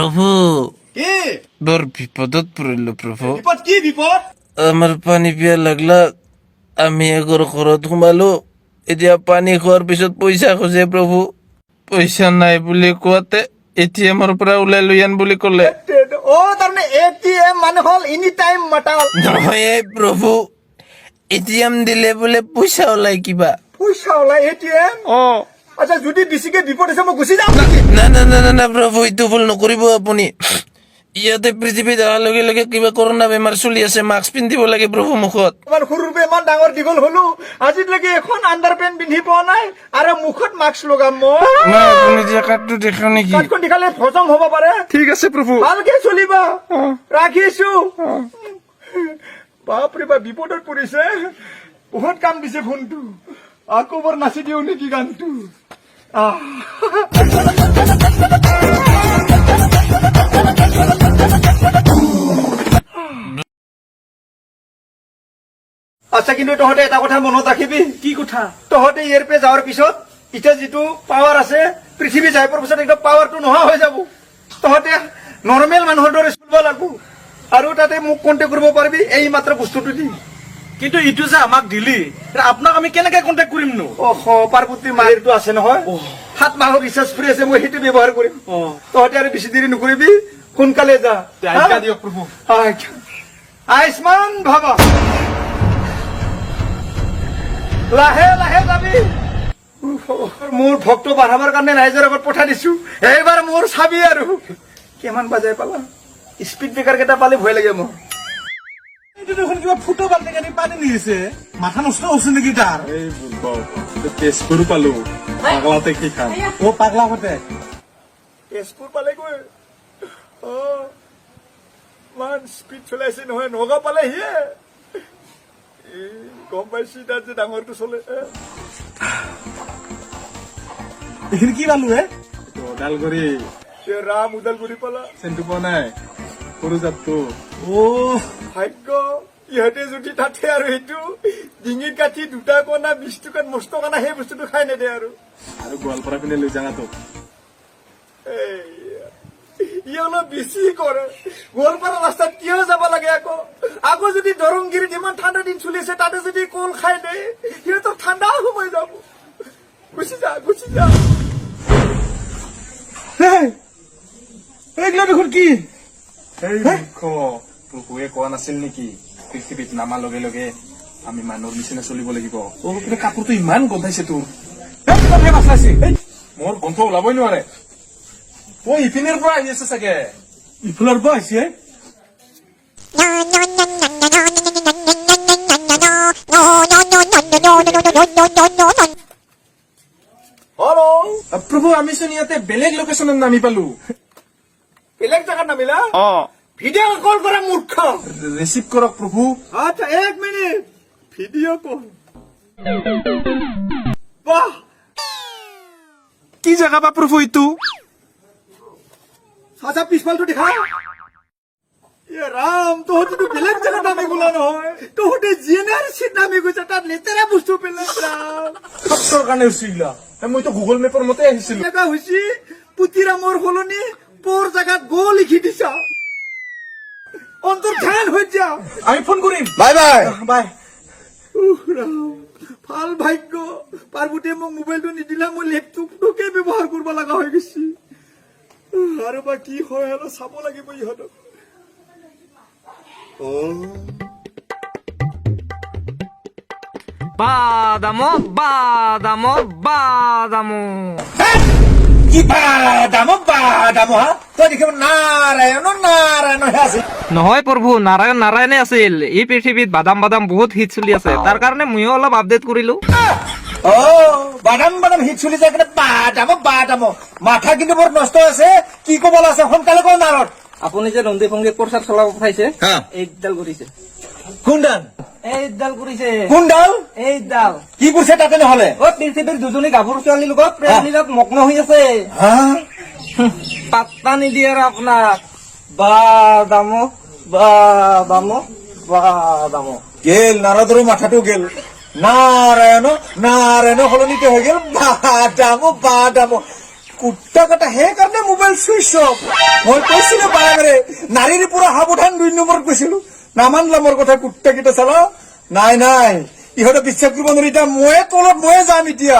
প্ৰভু কি বড় বিপদত পড়ল প্ৰভু বিপদ কি বিপদ আমাৰ পানি পিয়া লাগলা আমি এগৰ ঘৰত সোমালো এতিয়া পানী খোৱাৰ পিছত পইচা খোজে প্ৰভু পইচা নাই বুলি কোৱাতে এটিএমৰ পৰা ওলাই লৈ আন বুলি ক'লে ও তাৰমানে এটিএম মানে হল এনি টাইম মাতাল নহয় এই প্ৰভু এটিএম দিলে বোলে পইচা ওলাই কিবা পইচা ওলাই এটিএম আচ্ছা যদি বেছিকে বিপদ আছে মই গুচি যাম না না না না না প্ৰভু এইটো ভুল নকৰিব আপুনি ইয়াতে পৃথিৱীত অহাৰ লগে লগে কিবা কৰোণা বেমাৰ চলি আছে মাস্ক পিন্ধিব লাগে প্ৰভু মুখত ইমান সৰুৰ পৰা ইমান ডাঙৰ দীঘল হলো আজিলৈকে এখন আণ্ডাৰ পেণ্ট পিন্ধি পোৱা নাই আৰু মুখত মাস্ক লগাম মই নাই আপুনি জেকেটটো দেখা নেকি কাঠখন দেখালে হজম হ'ব পাৰে ঠিক আছে প্ৰভু ভালকে চলিবা ৰাখিছো বাপৰে বাপ বিপদত পৰিছে বহুত কাম দিছে ফোনটো আকৌ বৰ নাচি দিওঁ নেকি গানটো আচ্ছা কিন্তু তহঁতে এটা কথা মনত ৰাখিবি কি কথা তহঁতে ইয়াৰ পৰা যাৱাৰ পিছত এতিয়া যিটো পাৱাৰ আছে পৃথিৱী যাই পোৱাৰ পিছত একদম পাৱাৰটো নোহোৱা হৈ যাব তহঁতে নৰ্মেল মানুহৰ দৰে চলিব লাগিব আৰু তাতে মোক কণ্টেক্ট কৰিব পাৰিবি এই মাত্ৰ বস্তুটো দি কিন্তু ইটো যে আমাক দিলি আপোনাক আমি কেনেকে কণ্টেক্ট কৰিম নো পাৰ্বতী মাহিৰটো আছে নহয় 7 মাহৰ ৰিচাৰ্জ ফ্ৰী আছে মই সেইটো ব্যৱহাৰ কৰিম তহঁতে আৰু বেছি দেৰি নকৰিবি সোনকালে যা আজ্ঞা দিয়ক প্ৰভু আয়ুষ্মান ভাবা লাহে লাহে যাবি মোৰ ভক্ত বাঢ়াবৰ কাৰণে ৰাইজৰ আগত পঠাই দিছো এইবাৰ মোৰ চাবি আৰু কিমান বাজাই পালা স্পীড ব্ৰেকাৰ কেইটা পালে ভয় লাগে মোৰ এইটো দেখোন কিবা ফুটো বাল্টি কাটি পানী নিছে মাথা নষ্ট হৈছে নেকি তাৰ এই বুলবাও তেজপুৰ পালো পাগলাতে কি খাম ও পাগলা হতে তেজপুৰ পালেগৈ মান স্পীড চলাইছে নহয় নগাঁও পালেহি গম পাইছি তাত যে ডাঙৰটো চলে এইখিনি কি পালো ওদালগুৰি ৰাম ওদালগুৰি পালা চেণ্টু পোৱা নাই সৰু জাতটো ও ভাগ্য ইহঁতে যদি তাতে আৰু সেইটো ডিঙিত কাঠি 2 কণা 20 টকাত মস্ত কণা সেই বস্তুটো খাই নেদে আৰু গোৱালপাৰা পিনে লৈ যাঙা তো ই অলপ বেছি কৰে গোৱালপাৰা ৰাস্তাত কিয় যাব লাগে আকৌ যদি দৰংগিৰিত ইমান ঠাণ্ডা দিন চলি আছে তাতে যদি কল খাই দে সিহঁতৰ ঠাণ্ডা সোমাই যাব গুচি যা এইগিলা দেখোন কি এই মুখ প্ৰভুৱে কোৱা নাছিল নেকি পৃথিৱীত নামাৰ লগে লগে আমি মানুহৰ নিচিনা চলিব লাগিব ও কিন্তু কাপোৰটো ইমান গোন্ধাইছে তোৰ মোৰ গোন্ধ ওলাবই নোৱাৰে ও ইপিনেৰ পৰা আহি আছে চাগে ইফালৰ পৰা আহিছে হেল্ল' প্ৰভু আমিচোন ইয়াতে বেলেগ লোকেশ্যনত নামি পালো বেলেগ জেগাত নামিলা ভিডিঅ' কল কৰা মূৰ্খ ৰিচিভ কৰক প্ৰভু আচ্ছা 1 মিনিট ভিডিঅ' কল বাহ কি জেগা বা প্ৰভু এইটো আচ্ছা পিছফালটো দেখা ৰাম তহঁতেতো বেলেগ জেগাত নামি গলা নহয় তহঁতে জিএনআৰচিত নামি গৈছে তাত লেতেৰা বস্তু পেলাই ৰাম সত্তৰ কাৰণে হৈছিলা মইতো গুগল মেপৰ মতে আহিছিলো জেগা হৈছে পুতিৰামৰ সলনি পৰ জেগাত গ লিখি দিছা অন্তৰ ধ্যান হৈ যা আমি ফোন কৰিম বাই বাই বাই ৰাম ভাল ভাগ্য পাৰ্বতীয়ে মোক মোবাইলটো নিদিলা মই লেপটপটোকে ব্যৱহাৰ কৰিব লগা হৈ গৈছে আৰু বা কি হয় আৰু চাব লাগিব ইহঁতক বাদামো বাদামো বাদামো কি বাদাম হা তই দেখিব নাৰায়ণ হে আছে নহয় প্ৰভু নাৰায়ণ নাৰায়ণে আছিল এই পৃথিৱীত বাদাম বাদাম বহুত হিট চলি আছে তাৰ কাৰণে ময়ো অলপ আপডেট কৰিলো বাদাম হিট চলি যায় কিন্তু বাদাম মাথা কিন্তু বৰ নষ্ট আছে কি কবল আছে সোনকালে ক নাৰত আপুনি যে ৰন্ধি ভংগী প্ৰচাৰ চলাব পঠাইছে এইডাল কৰিছে কোনডাল এইডাল কৰিছে কোনডাল এইডাল কি কৰিছে তাতে নহলে অ পৃথিৱীৰ দুজনী গাভৰু ছোৱালীৰ লগত প্ৰেম লীলাত মগ্ন হৈ আছে পাত্তা নিদিয়ে আৰু আপোনাক বাদামো বাদামো বাদামো গেল নাৰদৰো মাথাটো গেল নাৰায়ণ সলনিতে হৈ গেল বাদাম কুত্তা কাটা সেইকাৰণে মোবাইল চুইচ অফ মই কৈছিলো বাৰে বাৰে নাৰীৰ পৰা সাৱধান 2 নম্বৰত কৈছিলো নামানলা মোৰ কথা কুত্তা কেইটা চালা নাই ইহঁতে বিশ্বাস কৰিব নোৱাৰি এতিয়া ময়ে তলত ময়ে যাম এতিয়া